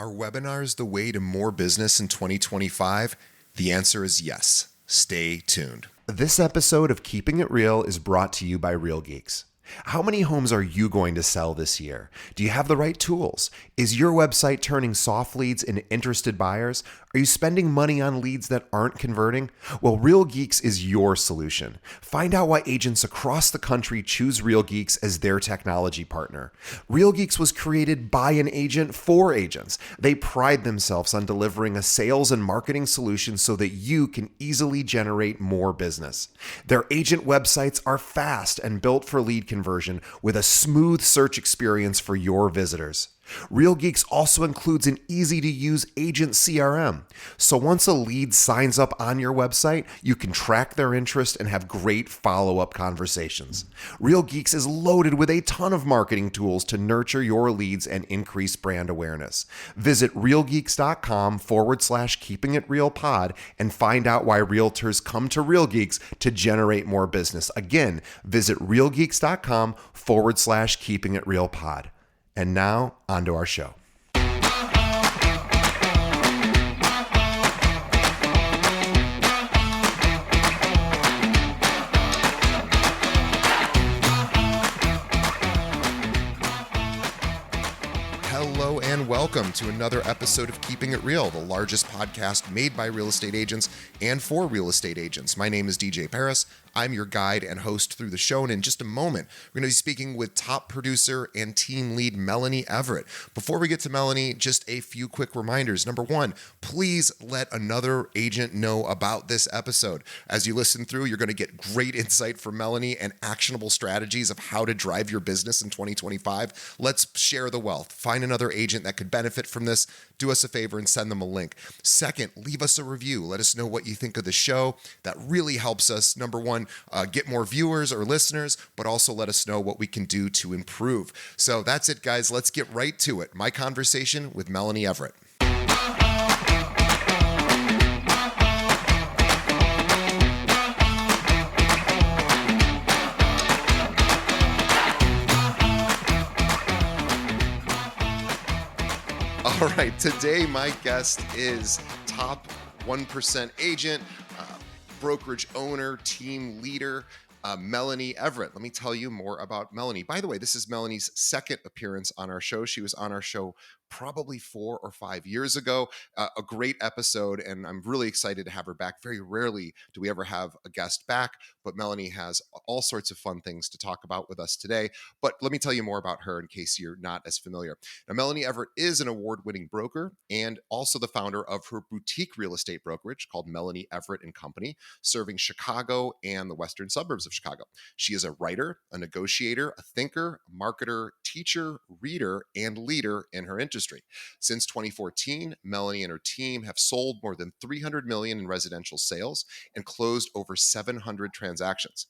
Are webinars the way to more business in 2025? The answer is yes. Stay tuned. This episode of Keeping It Real is brought to you by Real Geeks. How many homes are you going to sell this year? Do you have the right tools? Is your website turning soft leads into interested buyers? Are you spending money on leads that aren't converting? Well, Real Geeks is your solution. Find out why agents across the country choose Real Geeks as their technology partner. Real Geeks was created by an agent for agents. They pride themselves on delivering a sales and marketing solution so that you can easily generate more business. Their agent websites are fast and built for lead conversion with a smooth search experience for your visitors. Real Geeks also includes an easy-to-use agent CRM. So once a lead signs up on your website, you can track their interest and have great follow-up conversations. Real Geeks is loaded with a ton of marketing tools to nurture your leads and increase brand awareness. Visit realgeeks.com/keepingitrealpod and find out why realtors come to Real Geeks to generate more business. Again, visit realgeeks.com/keepingitrealpod. And now, on to our show. Hello and welcome to another episode of Keeping It Real, the largest podcast made by real estate agents and for real estate agents. My name is DJ Paris. I'm your guide and host through the show, and in just a moment, we're going to be speaking with top producer and team lead Melanie Everett. Before we get to Melanie, just a few quick reminders. Number one, please let another agent know about this episode. As you listen through, you're going to get great insight from Melanie and actionable strategies of how to drive your business in 2025. Let's share the wealth. Find another agent that could benefit from this. Do us a favor and send them a link. Second, leave us a review. Let us know what you think of the show. That really helps us, number one, get more viewers or listeners, but also let us know what we can do to improve. So that's it, guys. Let's get right to it. My conversation with Melanie Everett. All right, today my guest is top 1% agent, brokerage owner, team leader, Melanie Everett. Let me tell you more about Melanie. By the way, this is Melanie's second appearance on our show. She was on our show probably 4 or 5 years ago. A great episode, and I'm really excited to have her back. Very rarely do we ever have a guest back, but Melanie has all sorts of fun things to talk about with us today. But let me tell you more about her in case you're not as familiar. Now, Melanie Everett is an award-winning broker and also the founder of her boutique real estate brokerage called Melanie Everett and Company, serving Chicago and the western suburbs of Chicago. She is a writer, a negotiator, a thinker, a marketer, teacher, reader, and leader in her industry. Since 2014, Melanie and her team have sold more than $300 million in residential sales and closed over 700 transactions.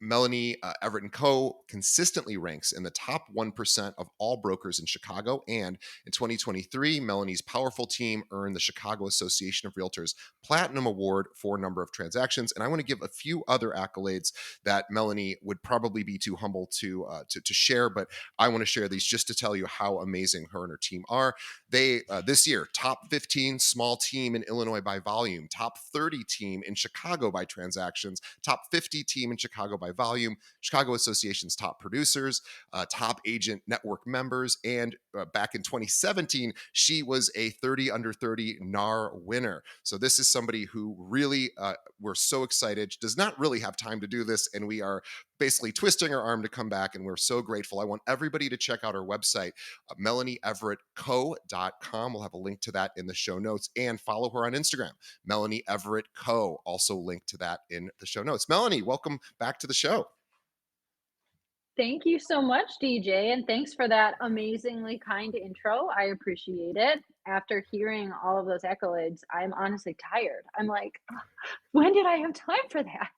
Melanie Everett & Co. consistently ranks in the top 1% of all brokers in Chicago. And in 2023, Melanie's powerful team earned the Chicago Association of Realtors Platinum Award for a number of transactions. And I want to give a few other accolades that Melanie would probably be too humble to share, but I want to share these just to tell you how amazing her and her team are. They, this year, top 15 small team in Illinois by volume, top 30 team in Chicago by transactions, top 50 team in Chicago by volume, Chicago Association's top producers, top agent network members, and back in 2017, she was a 30 under 30 NAR winner. So this is somebody who really, we're so excited, does not really have time to do this, and we are basically twisting her arm to come back, and we're so grateful. I want everybody to check out our website, MelanieEverettCo.com. We'll have a link to that in the show notes, and follow her on Instagram, Melanie Everett Co. Also linked to that in the show notes. Melanie, welcome back to the show. Thank you so much, DJ, and thanks for that amazingly kind intro. I appreciate it. After hearing all of those accolades, I'm honestly tired. I'm like, when did I have time for that?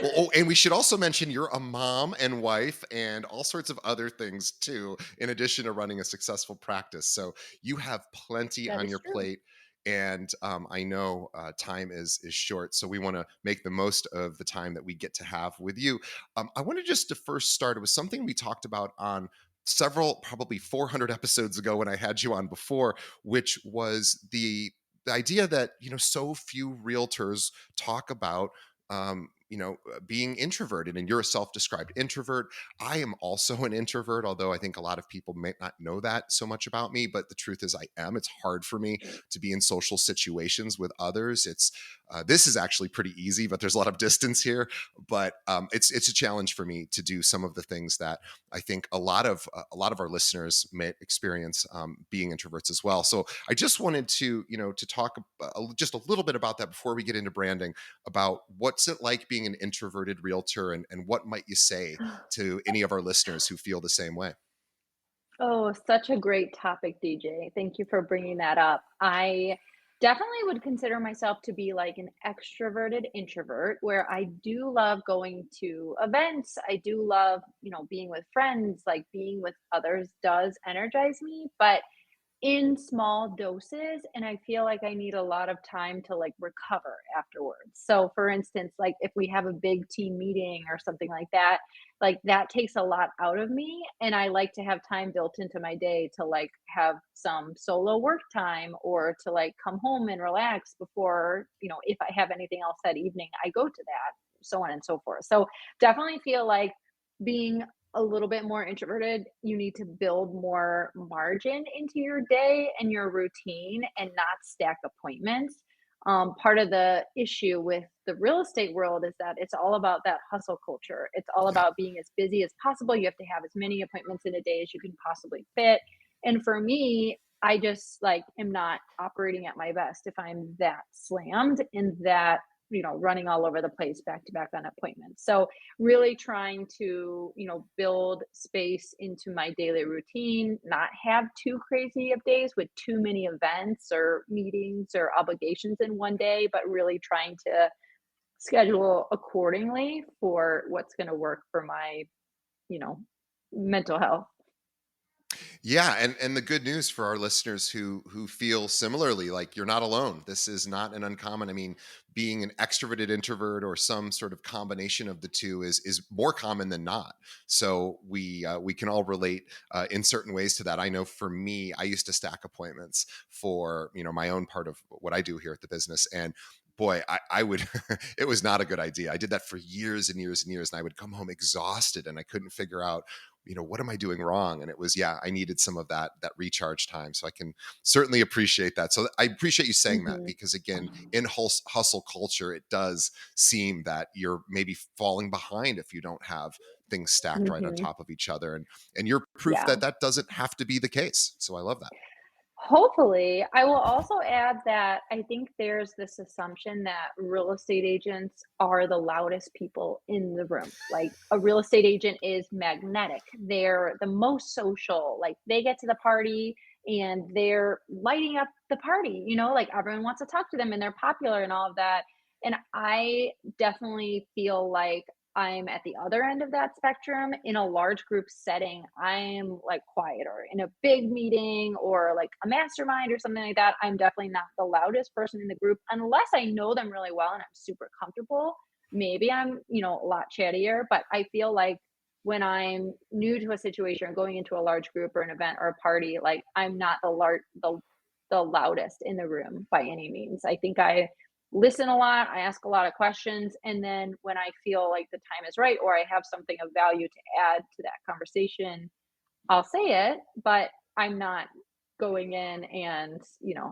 Well, and we should also mention you're a mom and wife and all sorts of other things too, in addition to running a successful practice. So you have plenty That on is your true. plate. And I know time is short, so we want to make the most of the time that we get to have with you. I wanted just to first start with something we talked about on several, probably 400 episodes ago when I had you on before, which was the idea that, so few realtors talk about, being introverted, and you're a self-described introvert. I am also an introvert, although I think a lot of people may not know that so much about me, but the truth is I am. It's hard for me to be in social situations with others. This is actually pretty easy, but there's a lot of distance here. But it's a challenge for me to do some of the things that I think a lot of our listeners may experience, being introverts as well. So I just wanted to talk just a little bit about that before we get into branding, about what's it like being an introverted realtor, and what might you say to any of our listeners who feel the same way. Oh, such a great topic, DJ. Thank you for bringing that up. I definitely would consider myself to be like an extroverted introvert where I do love going to events. I do love, being with friends, like being with others does energize me, but in small doses, and I feel like I need a lot of time to, like, recover afterwards. So, for instance, like, if we have a big team meeting or something like, that takes a lot out of me, and I like to have time built into my day to, like, have some solo work time or to, like, come home and relax before, if I have anything else that evening, I go to that, so on and so forth. So, definitely feel like being a little bit more introverted, you need to build more margin into your day and your routine and not stack appointments. Part of the issue with the real estate world is that it's all about that hustle culture. It's all Yeah. about being as busy as possible. You have to have as many appointments in a day as you can possibly fit. And for me, I just like am not operating at my best if I'm that slammed and that, running all over the place back to back on appointments. So really trying to, build space into my daily routine, not have too crazy of days with too many events or meetings or obligations in one day, but really trying to schedule accordingly for what's going to work for my, you know, mental health. Yeah, and the good news for our listeners who feel similarly, like you're not alone. This is not an uncommon. I mean, being an extroverted introvert or some sort of combination of the two is more common than not. So we can all relate in certain ways to that. I know for me, I used to stack appointments for my own part of what I do here at the business, and boy, I would it was not a good idea. I did that for years and years and years, and I would come home exhausted, and I couldn't figure out, what am I doing wrong? And it was, yeah, I needed some of that recharge time. So I can certainly appreciate that. So I appreciate you saying that, Hmm. because again, in hustle culture, it does seem that you're maybe falling behind if you don't have things stacked right on Hmm. top of each other. And you're proof Yeah. that that doesn't have to be the case. So I love that. Hopefully, I will also add that I think there's this assumption that real estate agents are the loudest people in the room. Like a real estate agent is magnetic. They're the most social. Like they get to the party and they're lighting up the party, like everyone wants to talk to them and they're popular and all of that. And I definitely feel like I'm at the other end of that spectrum. In a large group setting, I'm like quieter. In a big meeting or like a mastermind or something like that, I'm definitely not the loudest person in the group unless I know them really well and I'm super comfortable. Maybe I'm, a lot chattier, but I feel like when I'm new to a situation or going into a large group or an event or a party, like I'm not the loudest in the room by any means. I think I listen a lot, I ask a lot of questions, and then when I feel like the time is right or I have something of value to add to that conversation, I'll say it, but I'm not going in and,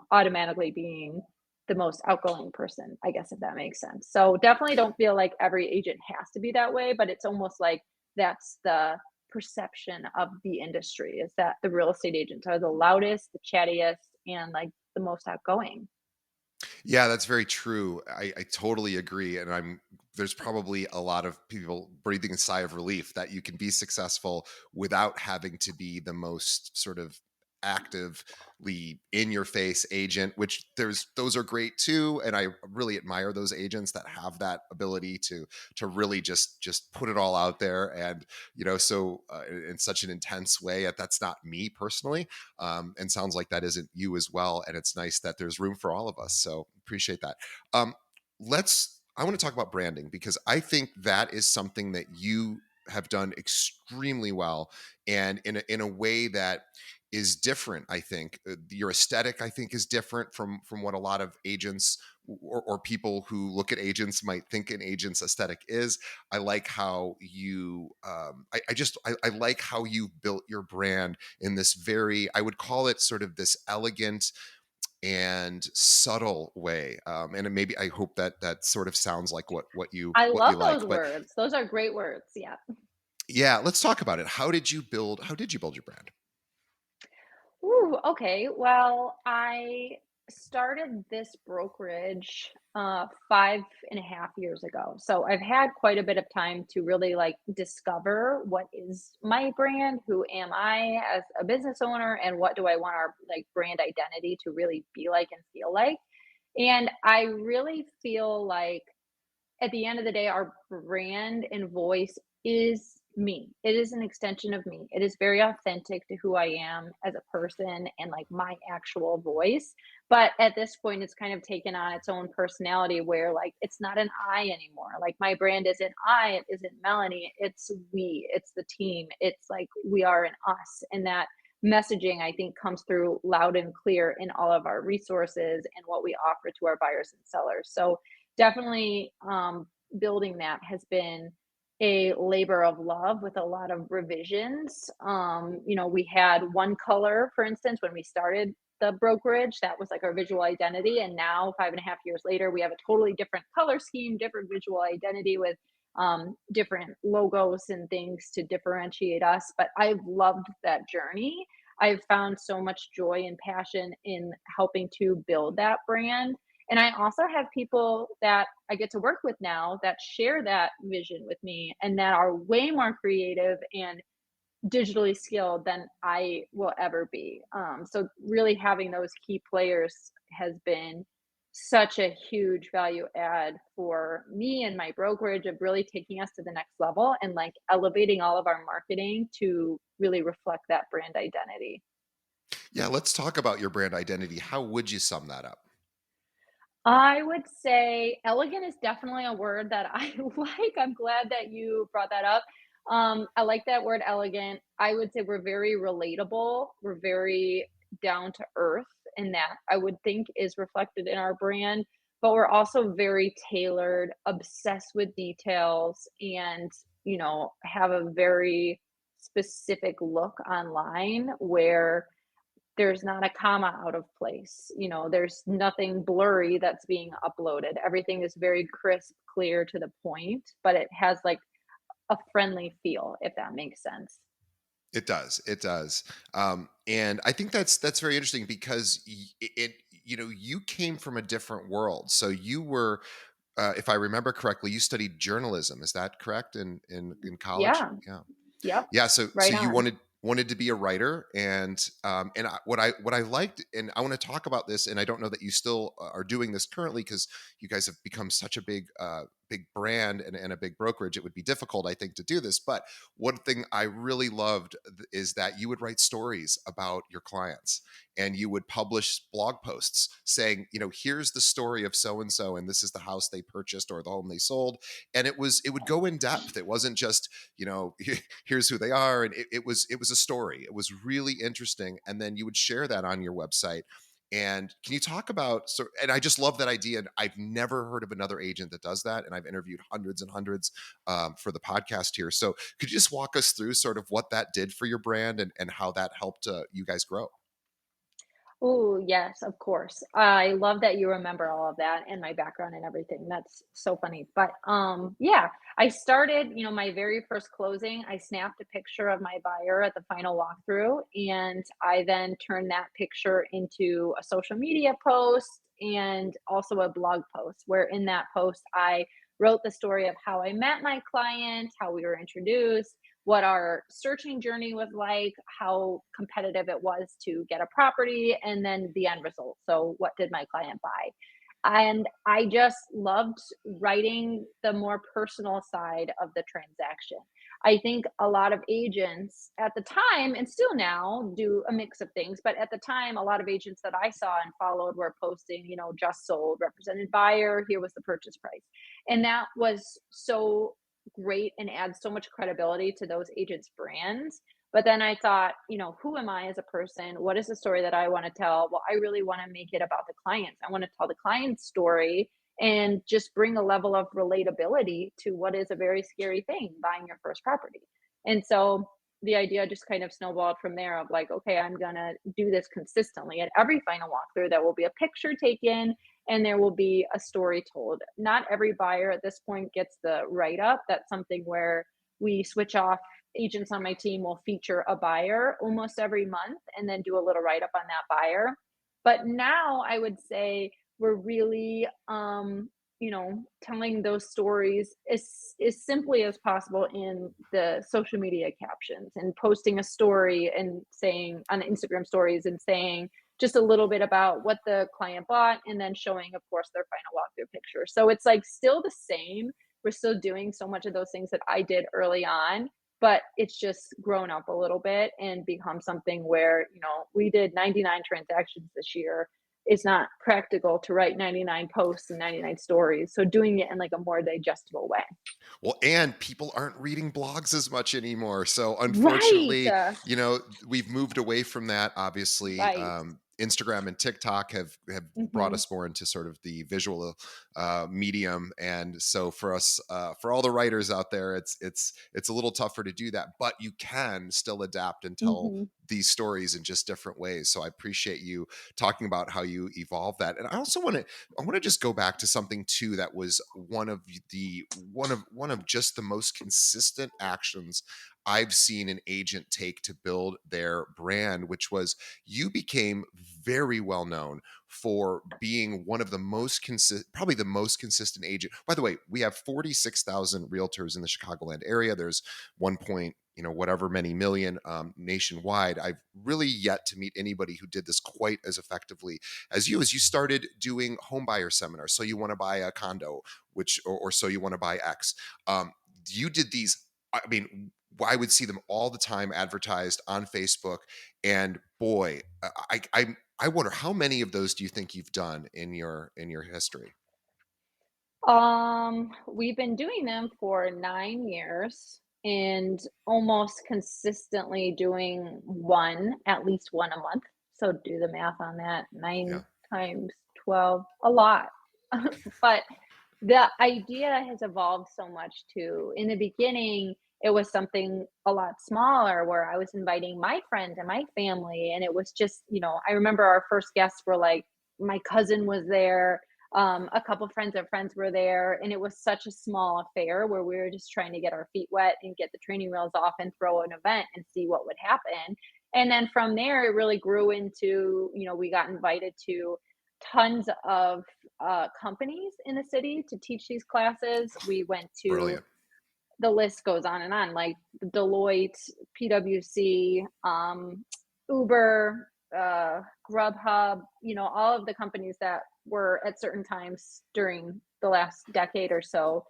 automatically being the most outgoing person, I guess if that makes sense. So definitely don't feel like every agent has to be that way, but it's almost like that's the perception of the industry is that the real estate agents are the loudest, the chattiest, and like the most outgoing. Yeah, that's very true. I totally agree. And there's probably a lot of people breathing a sigh of relief that you can be successful without having to be the most sort of actively in your face agent, which those are great too. And I really admire those agents that have that ability to really just put it all out there. And, so in such an intense way, that's not me personally. And sounds like that isn't you as well. And it's nice that there's room for all of us. So appreciate that. Um, I want to talk about branding, because I think that is something that you have done extremely well, and in a way that is different. I think your aesthetic, I think, is different from what a lot of agents or people who look at agents might think an agent's aesthetic is. I like how you I like how you built your brand in this very, I would call it sort of this elegant and subtle way. And maybe I hope that that sort of sounds like I what you love like. those But words. Those are great words. Yeah. yeah, let's talk about it. How did you build your brand? Ooh, okay. Well, I started this brokerage 5.5 years ago. So I've had quite a bit of time to really like discover what is my brand, who am I as a business owner, and what do I want our like brand identity to really be like and feel like. And I really feel like at the end of the day, our brand and voice is me. It is an extension of me. It is very authentic to who I am as a person and like my actual voice. But at this point, it's kind of taken on its own personality where like it's not an I anymore. Like my brand isn't I, it isn't Melanie, it's we, it's the team. It's like we are an us. And that messaging, I think, comes through loud and clear in all of our resources and what we offer to our buyers and sellers. So definitely building that has been a labor of love with a lot of revisions. We had one color, for instance, when we started the brokerage, that was like our visual identity. And now, 5.5 years later, we have a totally different color scheme, different visual identity with different logos and things to differentiate us. But I've loved that journey. I've found so much joy and passion in helping to build that brand, and I also have people that I get to work with now that share that vision with me and that are way more creative and digitally skilled than I will ever be. So really having those key players has been such a huge value add for me and my brokerage of really taking us to the next level and like elevating all of our marketing to really reflect that brand identity. Yeah, let's talk about your brand identity. How would you sum that up? I would say elegant is definitely a word that I like. I'm glad that you brought that up. I like that word elegant. I would say we're very relatable. We're very down to earth, and that I would think is reflected in our brand. But we're also very tailored, obsessed with details, and have a very specific look online where there's not a comma out of place. There's nothing blurry that's being uploaded. Everything is very crisp, clear to the point, but it has like a friendly feel, if that makes sense. It does. It does. And I think that's very interesting because you came from a different world. So you were, if I remember correctly, you studied journalism. Is that correct in college? Yeah. Yeah. Yep. Yeah, so Right you on. wanted to be a writer, and what I liked, and I want to talk about this, and I don't know that you still are doing this currently because you guys have become such a big brand and a big brokerage. It would be difficult, I think, to do this. But one thing I really loved is that you would write stories about your clients, and you would publish blog posts saying, here's the story of so and so, and this is the house they purchased or the home they sold, and it would go in depth. It wasn't just here's who they are, and it was a story. It was really interesting, and then you would share that on your website. And can you talk about, so, and I just love that idea, and I've never heard of another agent that does that, and I've interviewed hundreds and hundreds for the podcast here. So could you just walk us through sort of what that did for your brand, and how that helped you guys grow? Oh, yes, of course. I love that you remember all of that and my background and everything. That's so funny. But yeah, I started, my very first closing, I snapped a picture of my buyer at the final walkthrough, and I then turned that picture into a social media post and also a blog post, where in that post I wrote the story of how I met my client, how we were introduced, what our searching journey was like, how competitive it was to get a property, and then the end result. So, what did my client buy? And I just loved writing the more personal side of the transaction. I think a lot of agents at the time, and still now, do a mix of things, but at the time, a lot of agents that I saw and followed were posting, just sold, represented buyer, here was the purchase price. And that was so great and adds so much credibility to those agents' brands. But then I thought, who am I as a person? What is the story that I want to tell? Well, I really want to make it about the clients. I want to tell the client's story and just bring a level of relatability to what is a very scary thing, buying your first property. And so the idea just kind of snowballed from there of like, okay, I'm gonna do this consistently. At every final walkthrough, there will be a picture taken and there will be a story told. Not every buyer at this point gets the write up. That's something where we switch off. Agents on my team will feature a buyer almost every month and then do a little write up on that buyer. But now I would say we're really telling those stories as simply as possible in the social media captions and posting a story and saying on Instagram stories and saying just a little bit about what the client bought and then showing, of course, their final walkthrough picture. So it's like still the same. We're still doing so much of those things that I did early on, but it's just grown up a little bit and become something where, we did 99 transactions this year. It's not practical to write 99 posts and 99 stories. So doing it in like a more digestible way. Well, and people aren't reading blogs as much anymore. So Right. unfortunately, we've moved away from that. Obviously, Right. Instagram and TikTok have brought Hmm. us more into sort of the visual medium, and so for us, for all the writers out there, it's a little tougher to do that. But you can still adapt and tell Hmm. these stories in just different ways. So I appreciate you talking about how you evolve that. And I also want to just go back to something too that was one of just the most consistent actions I've seen an agent take to build their brand, which was you became very well known for being one of the most probably the most consistent agent. By the way, we have 46,000 realtors in the Chicagoland area. There's 1 point, whatever many million nationwide. I've really yet to meet anybody who did this quite as effectively as you started doing home buyer seminars. So you want to buy a condo, or so you want to buy X. You did these. I mean, I would see them all the time advertised on Facebook, and boy, I wonder how many of those do you think you've done in your history? We've been doing them for 9 years and almost consistently doing at least one a month. So do the math on that. Yeah, 9 times 12, a lot. But the idea has evolved so much too. In the beginning, it was something a lot smaller where I was inviting my friends and my family. And it was just, I remember our first guests were like, my cousin was there, a couple friends of friends were there. And it was such a small affair where we were just trying to get our feet wet and get the training wheels off and throw an event and see what would happen. And then from there, it really grew into, we got invited to tons of companies in the city to teach these classes. We went to, brilliant. the list goes on, like Deloitte, PwC, Uber, Grubhub, all of the companies that were at certain times during the last decade or so,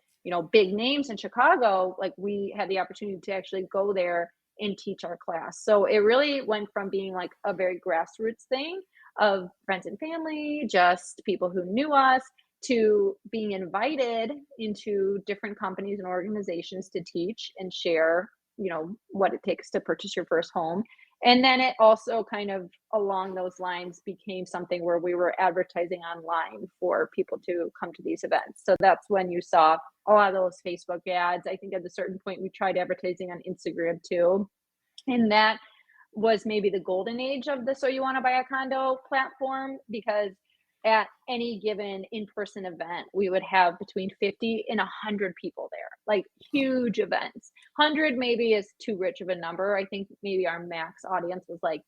big names in Chicago, like we had the opportunity to actually go there and teach our class. So it really went from being like a very grassroots thing of friends and family, just people who knew us, to being invited into different companies and organizations to teach and share, what it takes to purchase your first home. And then it also kind of along those lines became something where we were advertising online for people to come to these events. So that's when you saw a lot of those Facebook ads. I think at a certain point we tried advertising on Instagram too. And that was maybe the golden age of the So You Want to Buy a Condo platform, because at any given in-person event, we would have between 50 and 100 people there, like huge events. 100 maybe is too rich of a number. I think maybe our max audience was like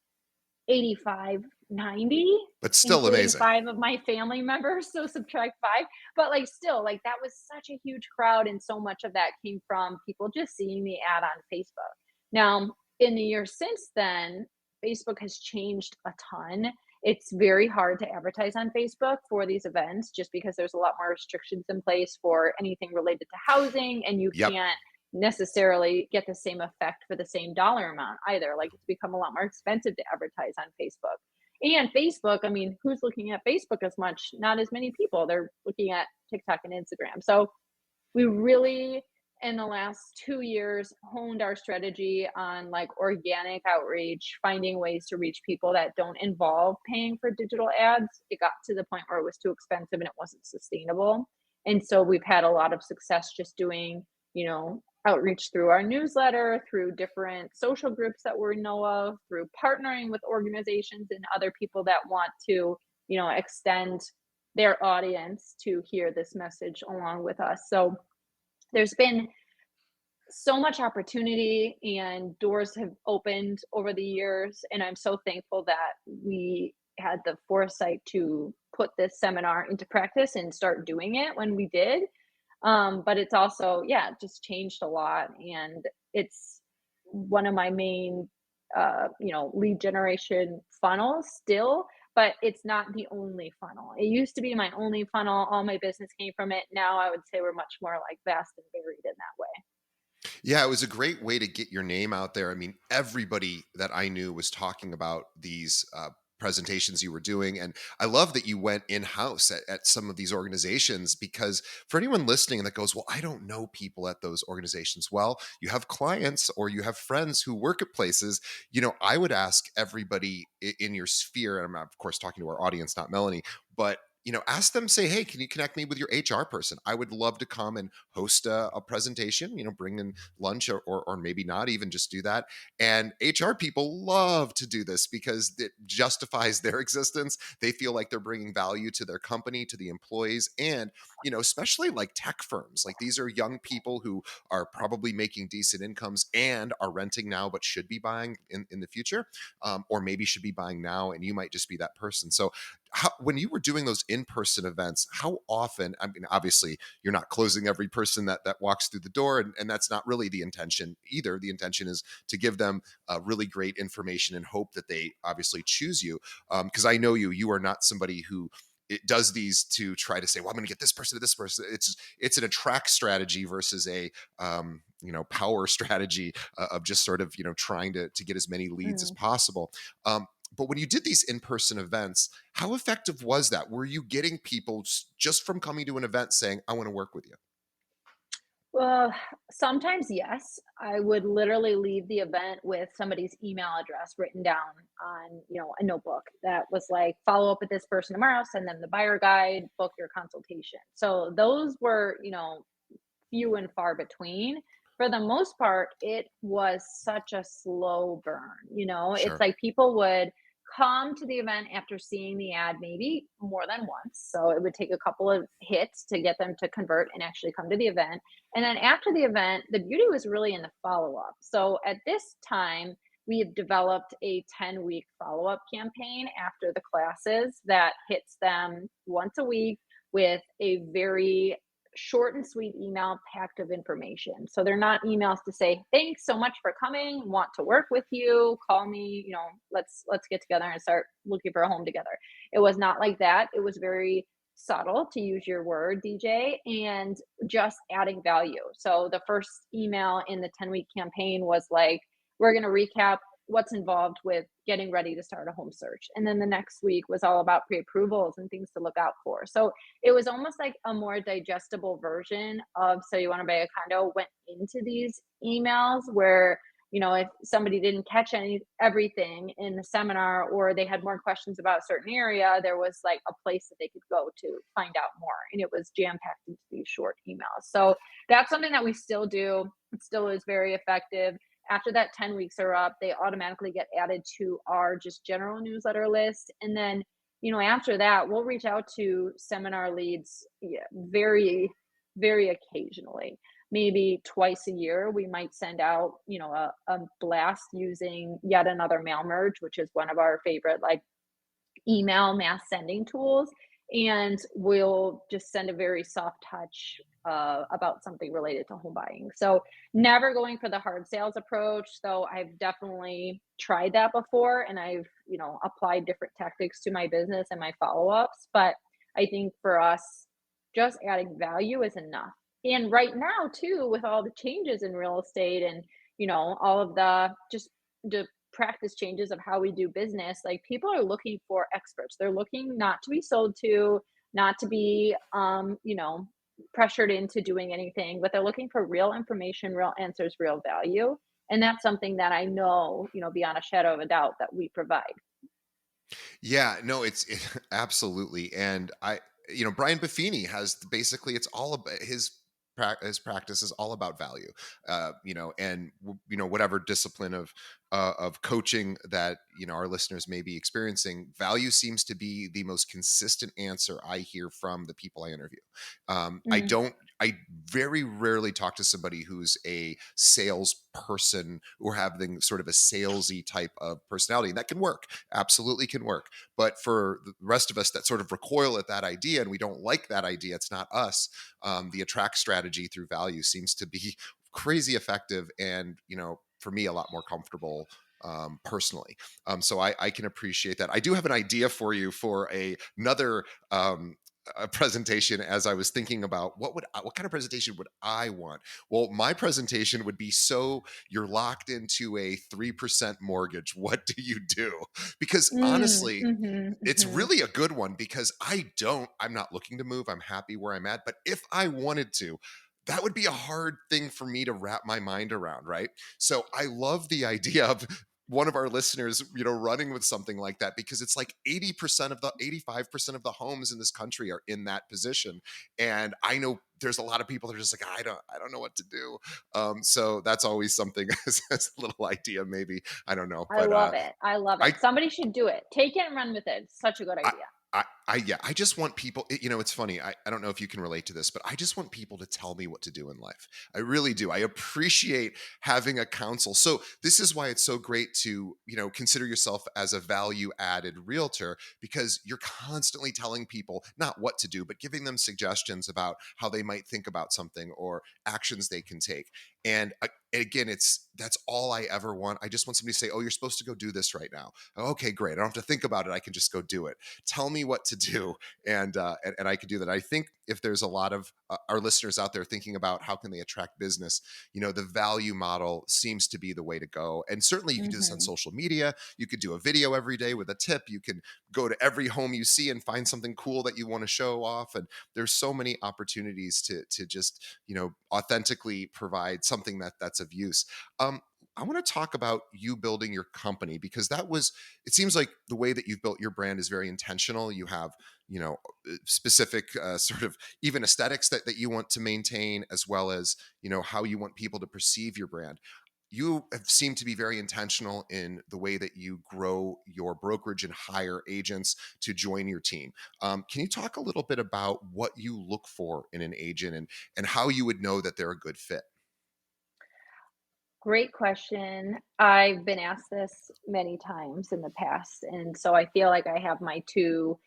85, 90, But still including amazing. five of my family members. So subtract five. But like still, like that was such a huge crowd. And so much of that came from people just seeing the ad on Facebook. Now, in the years since then, Facebook has changed a ton. It's very hard to advertise on Facebook for these events just because there's a lot more restrictions in place for anything related to housing, and you Yep. can't necessarily get the same effect for the same dollar amount either. Like it's become a lot more expensive to advertise on Facebook. And Facebook, I mean, who's looking at Facebook as much? Not as many people. They're looking at TikTok and Instagram. So we really in the last 2 years honed our strategy on like organic outreach, finding ways to reach people that don't involve paying for digital ads. It got to the point where it was too expensive and it wasn't sustainable. And so we've had a lot of success just doing, outreach through our newsletter, through different social groups that we know of, through partnering with organizations and other people that want to, extend their audience to hear this message along with us. So there's been so much opportunity and doors have opened over the years, and I'm so thankful that we had the foresight to put this seminar into practice and start doing it when we did. But it's also, yeah, just changed a lot, and it's one of my main lead generation funnels still, but it's not the only funnel. It used to be my only funnel, all my business came from it. Now I would say we're much more like vast and varied in that way. Yeah, it was a great way to get your name out there. I mean, everybody that I knew was talking about these presentations you were doing. And I love that you went in house at some of these organizations, because for anyone listening that goes, well, I don't know people at those organizations. Well, you have clients or you have friends who work at places. I would ask everybody in your sphere, and I'm of course talking to our audience, not Melanie, but ask them, say, hey, can you connect me with your HR person? I would love to come and host a presentation, bring in lunch, or maybe not even just do that. And HR people love to do this because it justifies their existence. They feel like they're bringing value to their company, to the employees, and especially like tech firms. Like, these are young people who are probably making decent incomes and are renting now, but should be buying in the future, or maybe should be buying now, and you might just be that person. So when you were doing those in-person events, how often, I mean, obviously you're not closing every person that walks through the door, and that's not really the intention either. The intention is to give them really great information and hope that they obviously choose you. Because I know you are not somebody who it does these to try to say, well, I'm going to get this person to this person. It's an attract strategy versus a power strategy, of just sort of trying to get as many leads as Mm. possible. But when you did these in-person events, how effective was that? Were you getting people just from coming to an event saying, I want to work with you? Well, sometimes yes. I would literally leave the event with somebody's email address written down on, a notebook that was like, follow up with this person tomorrow, send them the buyer guide, book your consultation. So those were, few and far between. For the most part, it was such a slow burn. It's Sure. like people would come to the event after seeing the ad maybe more than once. So it would take a couple of hits to get them to convert and actually come to the event. And then after the event, the beauty was really in the follow up. So at this time, we have developed a 10-week follow up campaign after the classes that hits them once a week with a very short and sweet email packed of information. So they're not emails to say, "Thanks so much for coming, want to work with you, call me, let's get together and start looking for a home together." It was not like that. It was very subtle, to use your word, DJ, and just adding value. So the first email in the 10-week campaign was like, we're going to recap what's involved with getting ready to start a home search. And then the next week was all about pre-approvals and things to look out for. So it was almost like a more digestible version of So You Want to Buy a Condo went into these emails where, if somebody didn't catch everything in the seminar, or they had more questions about a certain area, there was like a place that they could go to find out more. And it was jam packed into these short emails. So that's something that we still do. It still is very effective. After that 10 weeks are up, they automatically get added to our just general newsletter list. And then, after that, we'll reach out to seminar leads, yeah, very, very occasionally. Maybe twice a year, we might send out, a blast using yet another mail merge, which is one of our favorite like email mass sending tools, and we'll just send a very soft touch about something related to home buying. So never going for the hard sales approach, though I've definitely tried that before, and I've applied different tactics to my business and my follow-ups. But I think for us, just adding value is enough. And right now, too, with all the changes in real estate and all of the just the practice changes of how we do business, like people are looking for experts. They're looking not to be sold to, not to be, pressured into doing anything, but they're looking for real information, real answers, real value. And that's something that I know, beyond a shadow of a doubt that we provide. Yeah, no, absolutely. And Brian Buffini has basically, it's all about his practice is all about value. Whatever discipline of coaching that our listeners may be experiencing, value seems to be the most consistent answer I hear from the people I interview. I Mm, don't. I very rarely talk to somebody who's a salesperson or having sort of a salesy type of personality. And that can work, absolutely can work. But for the rest of us that sort of recoil at that idea and we don't like that idea, it's not us. The attract strategy through value seems to be crazy effective and, for me, a lot more comfortable personally. So I can appreciate that. I do have an idea for you for another a presentation as I was thinking about what kind of presentation would I want? Well, my presentation would be, so you're locked into a 3% mortgage. What do you do? Because honestly, mhm, it's mhm. really a good one because I'm not looking to move. I'm happy where I'm at. But if I wanted to, that would be a hard thing for me to wrap my mind around, right? So I love the idea of one of our listeners, running with something like that, because it's like 80% of the 85% of the homes in this country are in that position. And I know there's a lot of people that are just like, I don't know what to do. So that's always something as a little idea, maybe. I don't know. I But love it. I love I it. Somebody should do it. Take it and run with it. It's such a good I, idea. yeah, I just want people, it's funny. I don't know if you can relate to this, but I just want people to tell me what to do in life. I really do. I appreciate having a counsel. So this is why it's so great to, consider yourself as a value added realtor, because you're constantly telling people not what to do, but giving them suggestions about how they might think about something or actions they can take. And again, that's all I ever want. I just want somebody to say, "Oh, you're supposed to go do this right now." Okay, great. I don't have to think about it. I can just go do it. Tell me what to do, and I could do that. I think if there's a lot of our listeners out there thinking about how can they attract business, the value model seems to be the way to go. And certainly you can do this on Mhm. social media. You could do a video every day with a tip. You can go to every home you see and find something cool that you want to show off. And there's so many opportunities to just authentically provide something that's of use. Um, I want to talk about you building your company, because it seems like the way that you've built your brand is very intentional. You have, specific sort of even aesthetics that you want to maintain, as well as, how you want people to perceive your brand. You have seemed to be very intentional in the way that you grow your brokerage and hire agents to join your team. Can you talk a little bit about what you look for in an agent, and how you would know that they're a good fit? Great question. I've been asked this many times in the past, and so I feel like I have my two,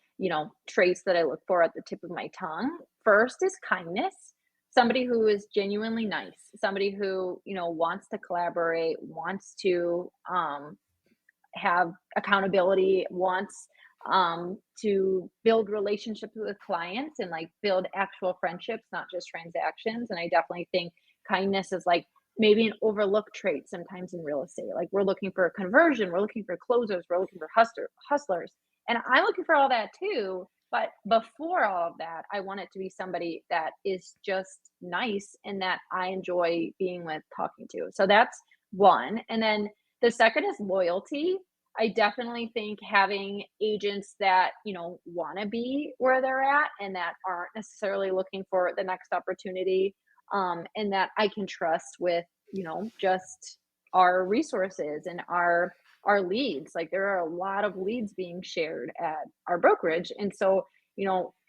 traits that I look for at the tip of my tongue. First is kindness. Somebody who is genuinely nice, somebody who, wants to collaborate, wants to have accountability, wants to build relationships with clients and like build actual friendships, not just transactions. And I definitely think kindness is like maybe an overlooked trait sometimes in real estate. Like we're looking for conversion, we're looking for closers, we're looking for hustlers. And I'm looking for all that too. But before all of that, I want it to be somebody that is just nice and that I enjoy being with, talking to. So that's one. And then the second is loyalty. I definitely think having agents that, want to be where they're at and that aren't necessarily looking for the next opportunity, and that I can trust with, just our resources and our leads. Like there are a lot of leads being shared at our brokerage. And so,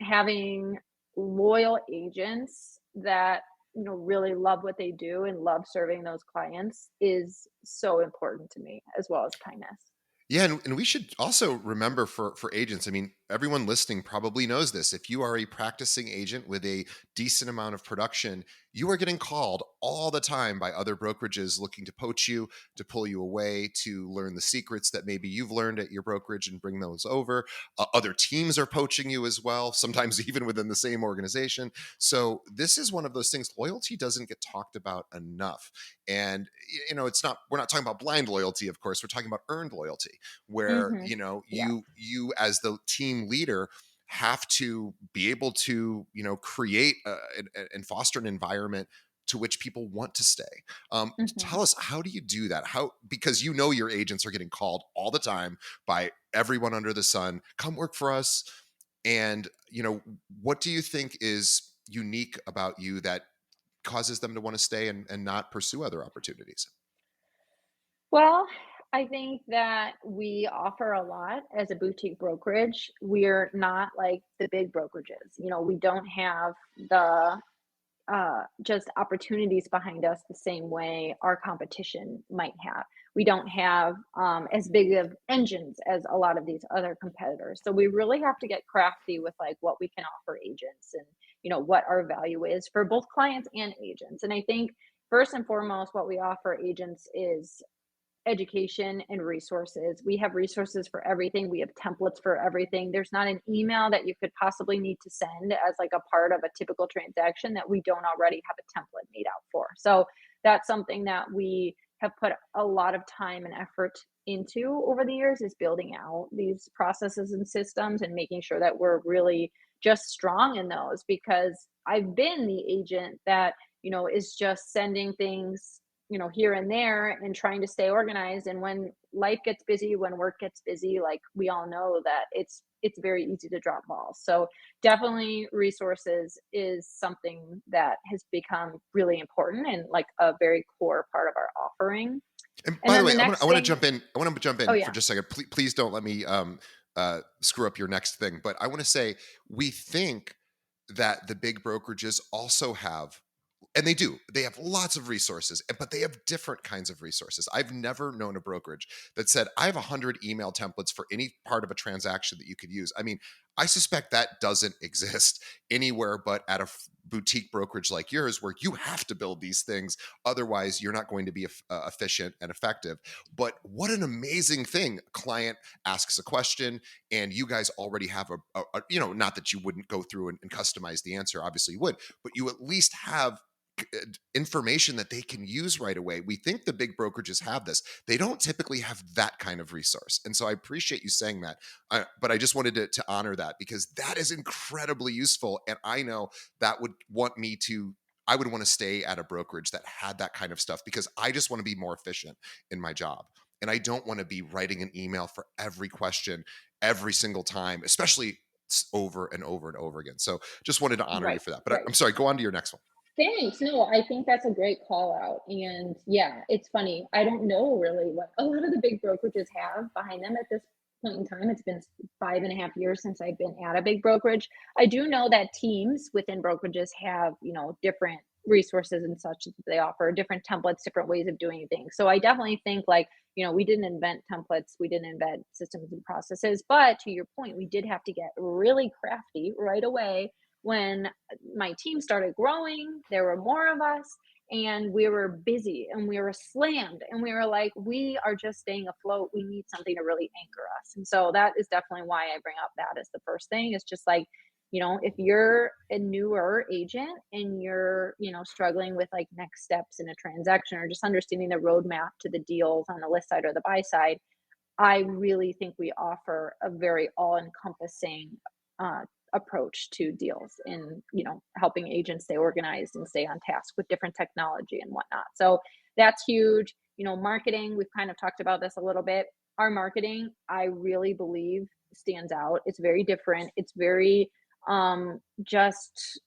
having loyal agents that, really love what they do and love serving those clients is so important to me, as well as kindness. Yeah, and we should also remember for agents. I mean, everyone listening probably knows this. If you are a practicing agent with a decent amount of production, you are getting called all the time by other brokerages looking to poach you, to pull you away, to learn the secrets that maybe you've learned at your brokerage and bring those over. Other teams are poaching you as well, sometimes even within the same organization. So this is one of those things. Loyalty doesn't get talked about enough, and it's not. We're not talking about blind loyalty, of course. We're talking about earned loyalty, where Mhm. Yes. you as the team leader have to be able to, create and foster an environment to which people want to stay. Mhm. Tell us, how do you do that? How, because your agents are getting called all the time by everyone under the sun, come work for us. And, what do you think is unique about you that causes them to want to stay and not pursue other opportunities? Well, I think that we offer a lot as a boutique brokerage. We're not like the big brokerages. We don't have the just opportunities behind us the same way our competition might have. We don't have as big of engines as a lot of these other competitors. So we really have to get crafty with like what we can offer agents and what our value is for both clients and agents. And I think first and foremost, what we offer agents is education and resources. We have resources for everything. We have templates for everything. There's not an email that you could possibly need to send as like a part of a typical transaction that we don't already have a template made out for. So that's something that we have put a lot of time and effort into over the years, is building out these processes and systems and making sure that we're really just strong in those, because I've been the agent that is just sending things here and there and trying to stay organized. And when life gets busy, when work gets busy, like we all know that it's very easy to drop balls. So definitely resources is something that has become really important and like a very core part of our offering. And And by the then way, the next I want to thing, jump in. I want to jump oh in for yeah, just a second. Please don't let me screw up your next thing. But I want to say, we think that the big brokerages also have, and they do, they have lots of resources, but they have different kinds of resources. I've never known a brokerage that said, I have 100 email templates for any part of a transaction that you could use. I mean, I suspect that doesn't exist anywhere but at a boutique brokerage like yours, where you have to build these things. Otherwise, you're not going to be efficient and effective. But what an amazing thing. A client asks a question, and you guys already have not that you wouldn't go through and customize the answer, obviously you would, but you at least have information that they can use right away. We think the big brokerages have this. They don't typically have that kind of resource. And so I appreciate you saying that. But I just wanted to honor that, because that is incredibly useful. And I know that I would want to stay at a brokerage that had that kind of stuff, because I just want to be more efficient in my job. And I don't want to be writing an email for every question every single time, especially over and over and over again. So just wanted to honor you right, for that. But right. I'm sorry, go on to your next one. Thanks. No, I think that's a great call out. And yeah, it's funny. I don't know really what a lot of the big brokerages have behind them at this point in time. It's been 5.5 years since I've been at a big brokerage. I do know that teams within brokerages have, different resources and such that they offer, different templates, different ways of doing things. So I definitely think like, we didn't invent templates, we didn't invent systems and processes. But to your point, we did have to get really crafty right away when my team started growing. There were more of us, and we were busy and we were slammed, and we were like, we are just staying afloat. We need something to really anchor us. And so that is definitely why I bring up that as the first thing. It's just like, if you're a newer agent and you're, struggling with like next steps in a transaction, or just understanding the roadmap to the deals on the list side or the buy side, I really think we offer a very all-encompassing uh, approach to deals in, helping agents stay organized and stay on task with different technology and whatnot. So that's huge. Marketing, we've kind of talked about this a little bit. Our marketing, I really believe, stands out. It's very different. It's very just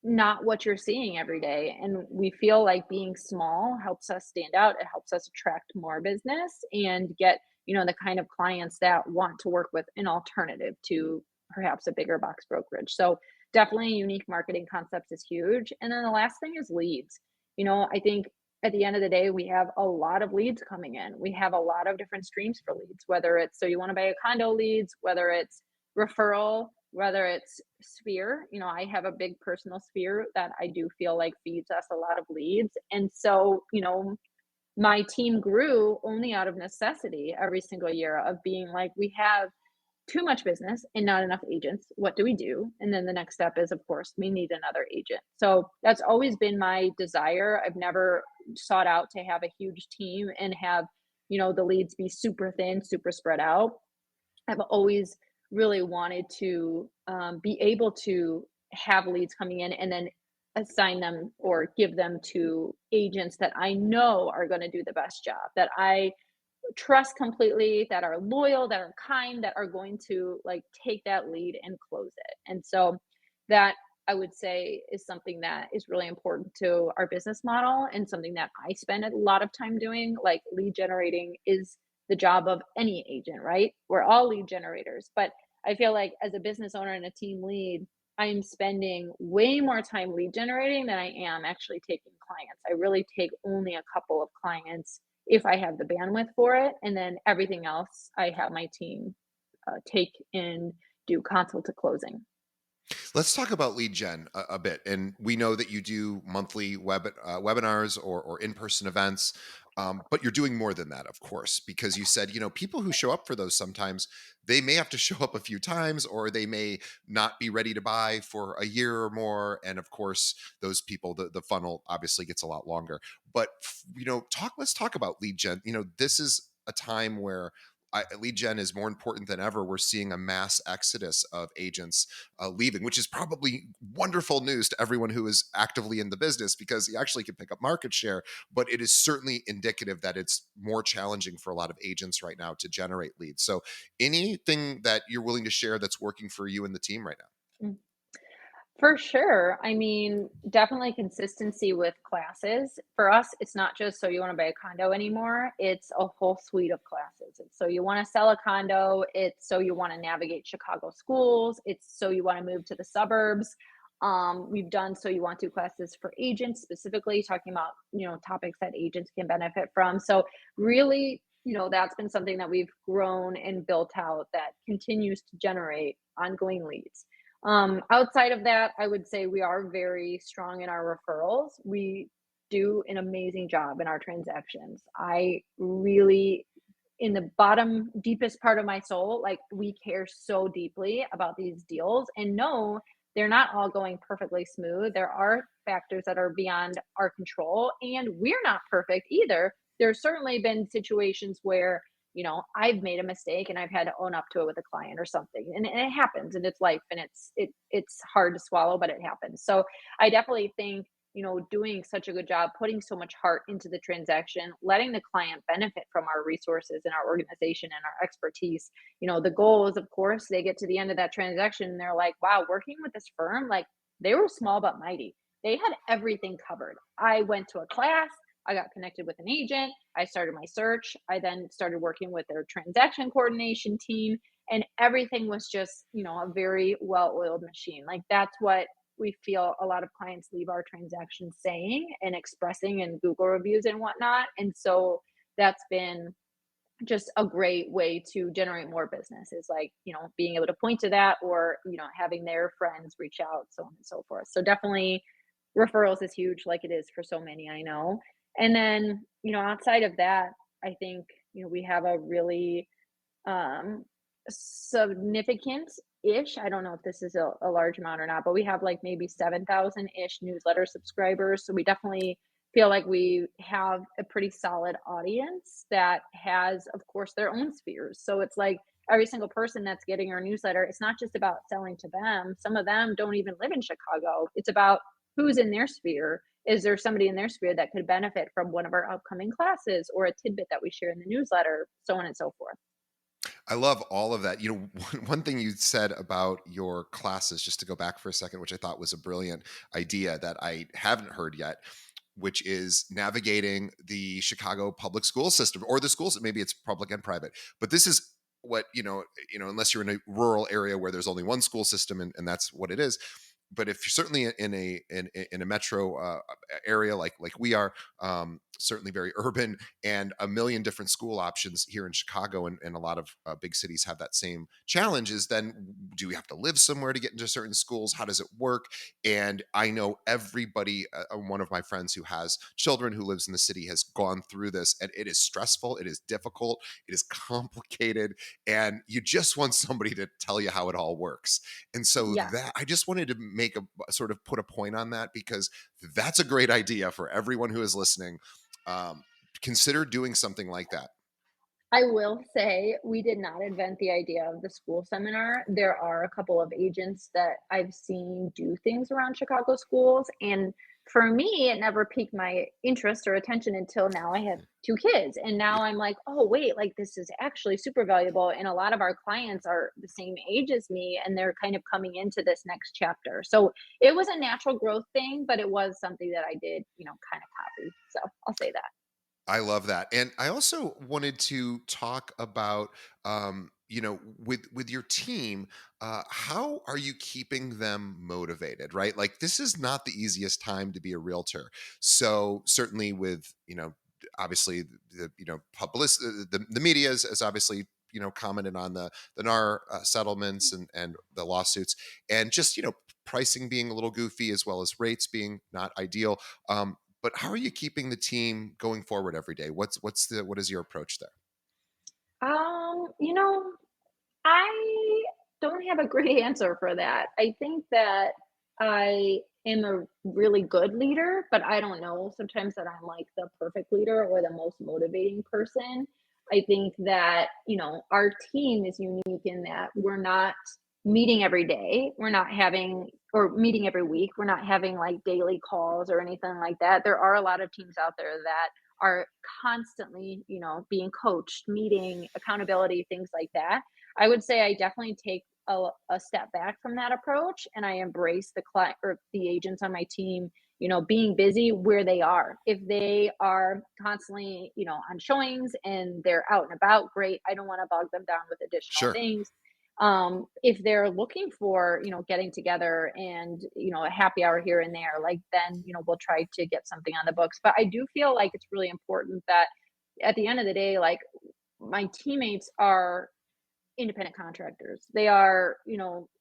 not what you're seeing every day. And we feel like being small helps us stand out. It helps us attract more business and get, the kind of clients that want to work with an alternative to perhaps a bigger box brokerage. So definitely unique marketing concepts is huge. And then the last thing is leads. I think at the end of the day, we have a lot of leads coming in. We have a lot of different streams for leads, whether it's, so you want to buy a condo leads, whether it's referral, whether it's sphere. I have a big personal sphere that I do feel like feeds us a lot of leads. And so, my team grew only out of necessity every single year of being like, we have too much business and not enough agents. What do we do? And then the next step is, of course, we need another agent. So that's always been my desire. I've never sought out to have a huge team and have, the leads be super thin, super spread out. I've always really wanted to be able to have leads coming in and then assign them or give them to agents that I know are going to do the best job, that I trust completely, that are loyal, that are kind, that are going to like take that lead and close it. And so that I would say is something that is really important to our business model and something that I spend a lot of time doing. Like lead generating is the job of any agent, right? We're all lead generators. But I feel like as a business owner and a team lead, I'm spending way more time lead generating than I am actually taking clients. I really take only a couple of clients if I have the bandwidth for it, and then everything else I have my team take and do consult to closing. Let's talk about lead gen a bit. And we know that you do monthly webinars or in-person events, but you're doing more than that, of course, because you said, people who show up for those sometimes they may have to show up a few times, or they may not be ready to buy for a year or more. And of course, those people, the funnel obviously gets a lot longer. But let's talk about lead gen. This is a time where lead gen is more important than ever. We're seeing a mass exodus of agents leaving, which is probably wonderful news to everyone who is actively in the business because you actually can pick up market share. But it is certainly indicative that it's more challenging for a lot of agents right now to generate leads. So, anything that you're willing to share that's working for you and the team right now? Mm. For sure. I mean, definitely consistency with classes. For us, it's not just so you want to buy a condo anymore. It's a whole suite of classes. It's so you want to sell a condo. It's so you want to navigate Chicago schools. It's so you want to move to the suburbs. We've done so you want to classes for agents specifically, talking about topics that agents can benefit from. So really, that's been something that we've grown and built out that continues to generate ongoing leads. Outside of that, I would say we are very strong in our referrals. We do an amazing job in our transactions. I really, in the bottom, deepest part of my soul, like we care so deeply about these deals and no, they're not all going perfectly smooth. There are factors that are beyond our control, and we're not perfect either. There's certainly been situations where I've made a mistake and I've had to own up to it with a client or something. And it happens and it's life and it's hard to swallow, but it happens. So I definitely think, doing such a good job, putting so much heart into the transaction, letting the client benefit from our resources and our organization and our expertise. The goal is, of course, they get to the end of that transaction and they're like, wow, working with this firm, like they were small but mighty. They had everything covered. I went to a class, I got connected with an agent. I started my search. I then started working with their transaction coordination team, and everything was just, a very well oiled machine. Like that's what we feel a lot of clients leave our transactions saying and expressing in Google reviews and whatnot. And so that's been just a great way to generate more business is like, being able to point to that or, having their friends reach out, so on and so forth. So definitely referrals is huge like it is for so many, I know. And then, outside of that, I think, we have a really um significant ish. I don't know if this is a large amount or not, but we have like maybe 7,000 ish newsletter subscribers. So we definitely feel like we have a pretty solid audience that has, of course, their own spheres. So it's like every single person that's getting our newsletter, it's not just about selling to them. Some of them don't even live in Chicago. It's about who's in their sphere. Is there somebody in their sphere that could benefit from one of our upcoming classes or a tidbit that we share in the newsletter, so on and so forth. I love all of that. One thing you said about your classes, just to go back for a second, which I thought was a brilliant idea that I haven't heard yet, which is navigating the Chicago public school system or the schools. Maybe it's public and private, but this is what, unless you're in a rural area where there's only one school system and that's what it is. But if you're certainly in a metro area like we are, certainly very urban, and a million different school options here in Chicago, and a lot of big cities have that same challenge. Is then, do we have to live somewhere to get into certain schools? How does it work? And I know everybody, one of my friends who has children who lives in the city has gone through this, and it is stressful, it is difficult, it is complicated, and you just want somebody to tell you how it all works. And so that Yes. I just wanted to make a sort of put a point on that, because that's a great idea for everyone who is listening. Um, Consider doing something like that. I will say we did not invent the idea of the school seminar. There are a couple of agents that I've seen do things around Chicago schools, and for me, it never piqued my interest or attention until now I have 2 kids, and now I'm like, "Oh, wait, like, this is actually super valuable," and a lot of our clients are the same age as me, and they're kind of coming into this next chapter. So, it was a natural growth thing, but it was something that I did, kinda copy. So, I'll say that. I love that. And I also wanted to talk about, with your team, how are you keeping them motivated? Right, like this is not the easiest time to be a realtor. So certainly with obviously the public, the media is obviously commented on the NAR settlements and the lawsuits, and just pricing being a little goofy as well as rates being not ideal. But how are you keeping the team going forward every day? What is your approach there? Um, you know, I don't have a great answer for that. I think that I am a really good leader, but I don't know sometimes that I'm like the perfect leader or the most motivating person. I think that, our team is unique in that we're not meeting every day. We're not having, or meeting every week. We're not having like daily calls or anything like that. There are a lot of teams out there that are constantly, being coached, meeting, accountability, things like that. I would say I definitely take a step back from that approach and I embrace the client or the agents on my team, being busy where they are. If they are constantly, on showings and they're out and about, great. I don't want to bog them down with additional Sure. things. If they're looking for, getting together and, a happy hour here and there, like then, we'll try to get something on the books. But I do feel like it's really important that at the end of the day, like my teammates are independent contractors. They are,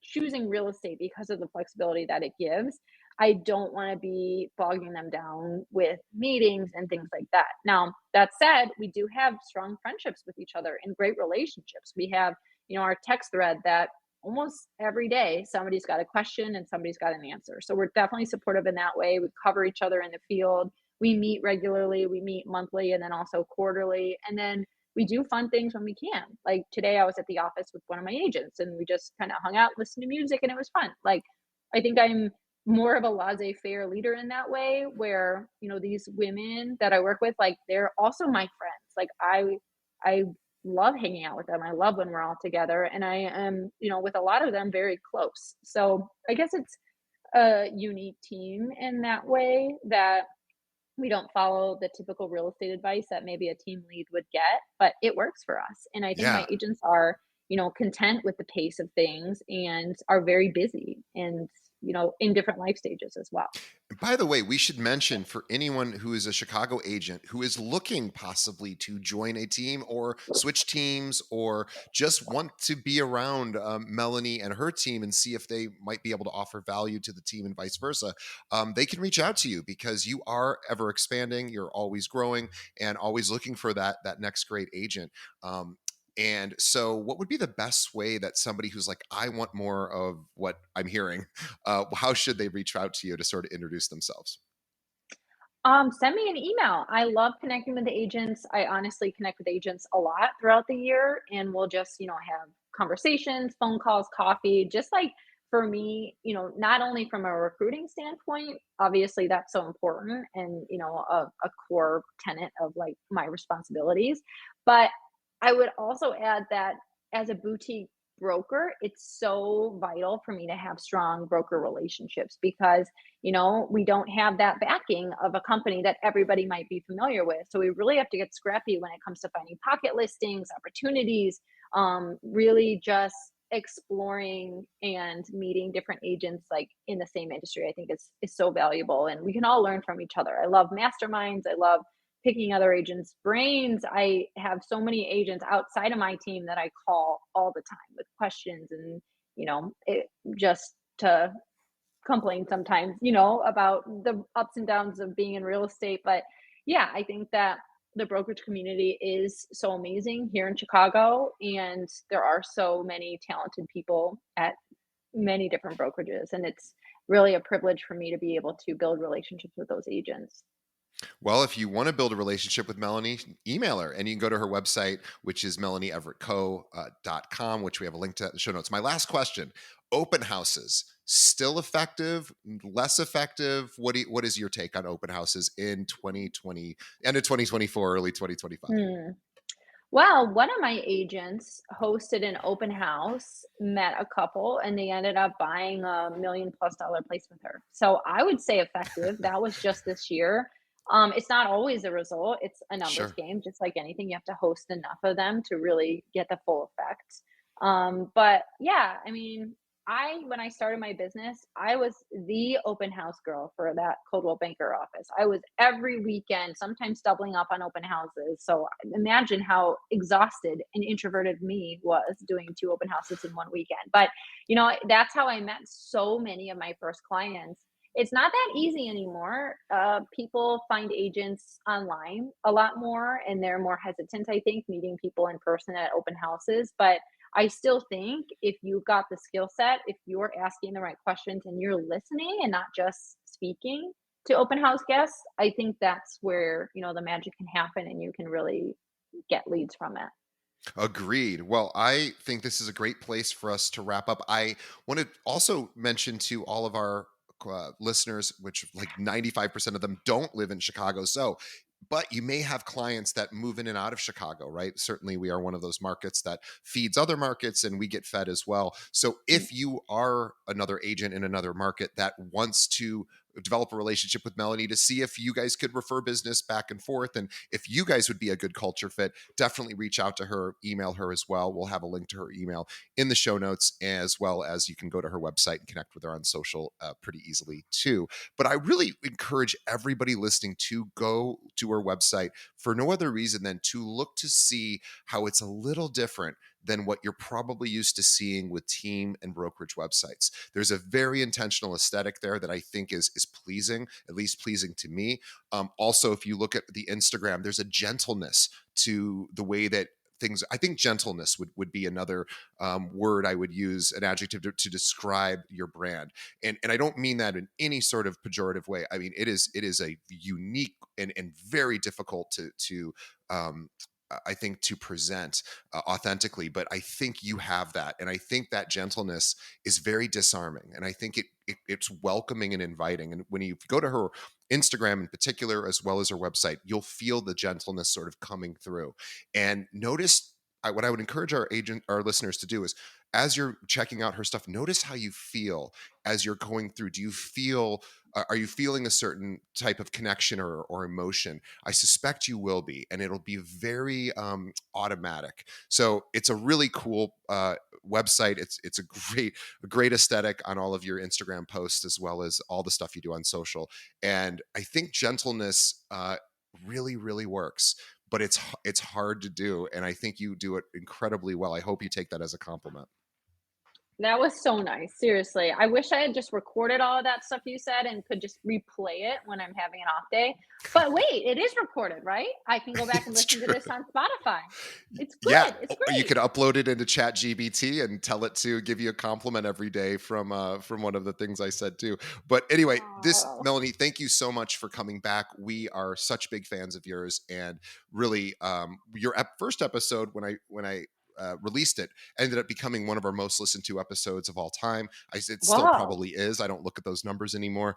choosing real estate because of the flexibility that it gives. I don't want to be bogging them down with meetings and things like that. Now, that said, we do have strong friendships with each other and great relationships. We have, our text thread that almost every day somebody's got a question and somebody's got an answer. So we're definitely supportive in that way. We cover each other in the field. We meet regularly, we meet monthly and then also quarterly. And then we do fun things when we can. Like today, I was at the office with one of my agents and we just kind of hung out, listened to music, and it was fun. Like, I think I'm more of a laissez faire leader in that way, where, these women that I work with, like, they're also my friends. Like, I love hanging out with them. I love when we're all together. And I am, with a lot of them very close. So I guess it's a unique team in that way that we don't follow the typical real estate advice that maybe a team lead would get, but it works for us. And I think my Yeah. agents are, content with the pace of things and are very busy and, in different life stages as well. By the way, we should mention for anyone who is a Chicago agent who is looking possibly to join a team or switch teams or just want to be around Melanie and her team and see if they might be able to offer value to the team and vice versa, they can reach out to you because you are ever expanding, you're always growing and always looking for that next great agent. And so, what would be the best way that somebody who's like, I want more of what I'm hearing, how should they reach out to you to sort of introduce themselves? Send me an email. I love connecting with the agents. I honestly connect with agents a lot throughout the year, and we'll just, have conversations, phone calls, coffee, just like for me, not only from a recruiting standpoint, obviously that's so important and, a core tenet of like my responsibilities. But I would also add that as a boutique broker, it's so vital for me to have strong broker relationships because we don't have that backing of a company that everybody might be familiar with. So we really have to get scrappy when it comes to finding pocket listings, opportunities, really just exploring and meeting different agents like in the same industry. I think is so valuable and we can all learn from each other. I love masterminds. I love picking other agents' brains. I have so many agents outside of my team that I call all the time with questions and, just to complain sometimes, about the ups and downs of being in real estate. But yeah, I think that the brokerage community is so amazing here in Chicago, and there are so many talented people at many different brokerages. And it's really a privilege for me to be able to build relationships with those agents. Well, if you want to build a relationship with Melanie, email her and you can go to her website, which is melanieeverettco.com, which we have a link to in the show notes. My last question, open houses, still effective, less effective? What is your take on open houses in 2020, end of 2024, early 2025? Hmm. Well, one of my agents hosted an open house, met a couple, and they ended up buying a $1 million+ place with her. So I would say effective. That was just this year. It's not always a result, it's a numbers Sure. game, just like anything. You have to host enough of them to really get the full effect. But yeah, I mean, when I started my business, I was the open house girl for that Coldwell Banker office. I was every weekend, sometimes doubling up on open houses. So imagine how exhausted and introverted me was doing two open houses in one weekend. But that's how I met so many of my first clients. It's not that easy anymore. People find agents online a lot more, and they're more hesitant, I think, meeting people in person at open houses. But I still think if you've got the skill set, if you're asking the right questions and you're listening and not just speaking to open house guests, I think that's where, the magic can happen and you can really get leads from it. Agreed. Well, I think this is a great place for us to wrap up. I want to also mention to all of our listeners, which like 95% of them don't live in Chicago. So, but you may have clients that move in and out of Chicago, right? Certainly, we are one of those markets that feeds other markets and we get fed as well. So, Mm. if you are another agent in another market that wants to develop a relationship with Melanie to see if you guys could refer business back and forth and if you guys would be a good culture fit, definitely reach out to her, email her as well. We'll have a link to her email in the show notes, as well as you can go to her website and connect with her on social pretty easily too. But I really encourage everybody listening to go to her website for no other reason than to look to see how it's a little different than what you're probably used to seeing with team and brokerage websites. There's a very intentional aesthetic there that I think is pleasing, at least pleasing to me. Also, if you look at the Instagram, there's a gentleness to the way that things. I think gentleness would be another word I would use, an adjective to describe your brand. And I don't mean that in any sort of pejorative way. I mean it is a unique and very difficult to um, I think to present authentically, but I think you have that, and I think that gentleness is very disarming, and I think it's welcoming and inviting. And when you go to her Instagram in particular, as well as her website, you'll feel the gentleness sort of coming through. And notice what I would encourage our listeners to do is, as you're checking out her stuff, notice how you feel as you're going through. Do you feel are you feeling a certain type of connection or emotion? I suspect you will be, and it'll be very automatic. So it's a really cool website. It's a great aesthetic on all of your Instagram posts, as well as all the stuff you do on social. And I think gentleness really works, but it's hard to do, and I think you do it incredibly well. I hope you take that as a compliment. That was so nice, seriously. I wish I had just recorded all of that stuff you said and could just replay it when I'm having an off day. But wait, it is recorded, right? I can go back and It's listen to true. this on Spotify. It's Yeah, good, it's you great. could upload it into Chat GBT and tell it to give you a compliment every day from one of the things I said too. But anyway, this Oh, Melanie, thank you so much for coming back. We are such big fans of yours, and really, your first episode when I released it ended up becoming one of our most listened to episodes of all time. It still wow. probably is. I don't look at those numbers anymore,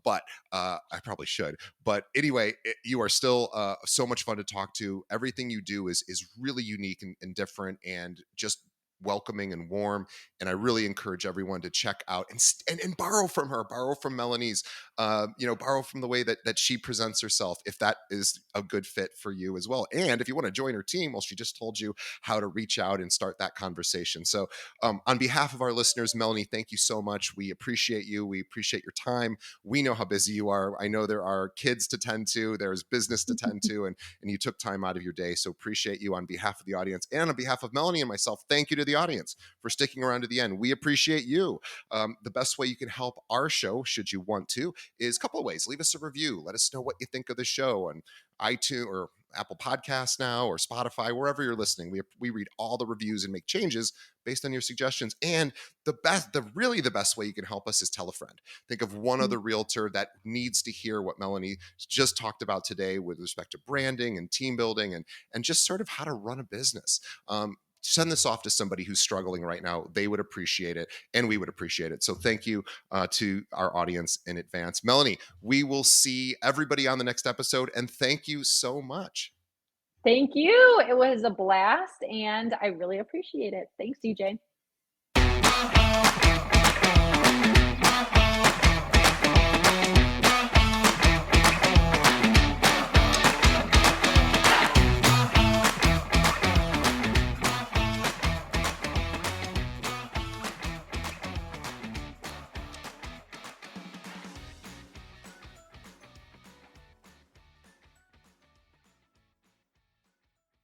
but I probably should. But anyway, you are still so much fun to talk to. Everything you do is really unique and different, and just welcoming and warm. And I really encourage everyone to check out and borrow from her, borrow from Melanie's, borrow from the way that she presents herself, if that is a good fit for you as well. And if you want to join her team, well, she just told you how to reach out and start that conversation. So, on behalf of our listeners, Melanie, thank you so much. We appreciate you. We appreciate your time. We know how busy you are. I know there are kids to tend to, there's business to tend to, and you took time out of your day. So appreciate you on behalf of the audience and on behalf of Melanie and myself. Thank you to the audience for sticking around to the end. We appreciate you. The best way you can help our show, should you want to, is a couple of ways. Leave us a review. Let us know what you think of the show on iTunes or Apple Podcasts now or Spotify, wherever you're listening. We read all the reviews and make changes based on your suggestions. And the best way you can help us is tell a friend. Think of one Mm. other realtor that needs to hear what Melanie just talked about today with respect to branding and team building and just sort of how to run a business. Send this off to somebody who's struggling right now. They would appreciate it, and we would appreciate it. So thank you to our audience in advance. Melanie, we will see everybody on the next episode, and thank you so much. Thank you. It was a blast, and I really appreciate it. Thanks, DJ.